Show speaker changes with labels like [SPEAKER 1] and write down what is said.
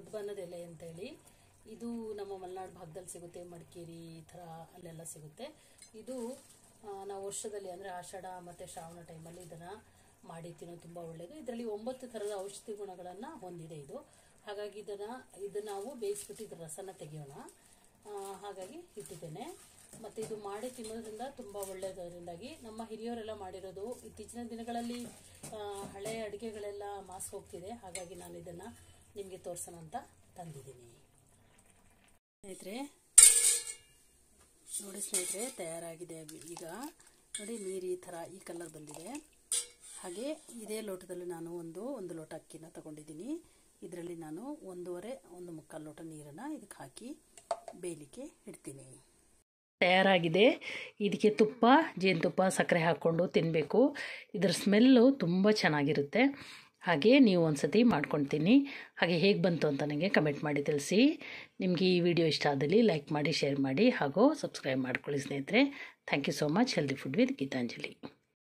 [SPEAKER 1] ಮದ್ಬನ್ನದ ಎಲೆ ಅಂತೇಳಿ. ಇದು ನಮ್ಮ ಮಲೆನಾಡು ಭಾಗದಲ್ಲಿ ಸಿಗುತ್ತೆ, ಮಡಿಕೇರಿ ಈ ಥರ ಅಲ್ಲೆಲ್ಲ ಸಿಗುತ್ತೆ. ಇದು ನಾವು ವರ್ಷದಲ್ಲಿ ಅಂದರೆ ಆಷಾಢ ಮತ್ತು ಶ್ರಾವಣ ಟೈಮಲ್ಲಿ ಇದನ್ನು ಮಾಡಿ ತಿನ್ನೋದು ತುಂಬ ಒಳ್ಳೆಯದು. ಇದರಲ್ಲಿ 9 ಥರದ ಔಷಧಿ ಗುಣಗಳನ್ನು ಹೊಂದಿದೆ ಇದು. ಹಾಗಾಗಿ ಇದು ನಾವು ಬೇಯಿಸ್ಬಿಟ್ಟು ಇದರ ರಸನ ತೆಗೆಯೋಣ. ಹಾಗಾಗಿ ಇಟ್ಟಿದ್ದೇನೆ. ಮತ್ತು ಇದು ಮಾಡಿ ತಿನ್ನೋದ್ರಿಂದ ತುಂಬ ಒಳ್ಳೆಯದರಿಂದಾಗಿ ನಮ್ಮ ಹಿರಿಯರೆಲ್ಲ ಮಾಡಿರೋದು. ಇತ್ತೀಚಿನ ದಿನಗಳಲ್ಲಿ ಹಳೆಯ ಅಡುಗೆಗಳೆಲ್ಲ ಮಾಸ್ ಹೋಗ್ತಿದೆ. ಹಾಗಾಗಿ ನಾನು ಇದನ್ನು ನಿಮಗೆ ತೋರಿಸೋಣ ಅಂತ ತಂದಿದ್ದೀನಿ. ಸ್ನೇಹಿತರೆ ನೋಡಿ, ಸ್ನೇಹಿತರೆ ತಯಾರಾಗಿದೆ. ಈಗ ನೋಡಿ, ನೀರು ಈ ಥರ ಈ ಕಲರ್ ಬಂದಿದೆ. ಹಾಗೆ ಇದೇ ಲೋಟದಲ್ಲಿ ನಾನು ಒಂದು ಲೋಟ ಅಕ್ಕಿನ ತಗೊಂಡಿದ್ದೀನಿ. ಇದರಲ್ಲಿ ನಾನು 1.5 ಲೋಟ ನೀರನ್ನು ಇದಕ್ಕೆ ಹಾಕಿ ಬೇಯಲಿಕ್ಕೆ ಇಡ್ತೀನಿ. ತಯಾರಾಗಿದೆ. ಇದಕ್ಕೆ ತುಪ್ಪ, ಜೇನುತುಪ್ಪ, ಸಕ್ಕರೆ ಹಾಕ್ಕೊಂಡು ತಿನ್ನಬೇಕು. ಇದರ ಸ್ಮೆಲ್ಲು ತುಂಬ ಚೆನ್ನಾಗಿರುತ್ತೆ. ಹಾಗೆ ನೀವು ಒಂದ್ಸತಿ ಮಾಡ್ಕೊಳ್ತೀನಿ. ಹಾಗೆ ಹೇಗೆ ಬಂತು ಅಂತ ನನಗೆ ಕಮೆಂಟ್ ಮಾಡಿ ತಿಳಿಸಿ. ನಿಮಗೆ ಈ ವಿಡಿಯೋ ಇಷ್ಟ ಆದಲ್ಲಿ ಲೈಕ್ ಮಾಡಿ, ಶೇರ್ ಮಾಡಿ, ಹಾಗೂ ಸಬ್ಸ್ಕ್ರೈಬ್ ಮಾಡ್ಕೊಳ್ಳಿ ಸ್ನೇಹಿತರೆ. Thank you so much. Healthy food with Geetanjali.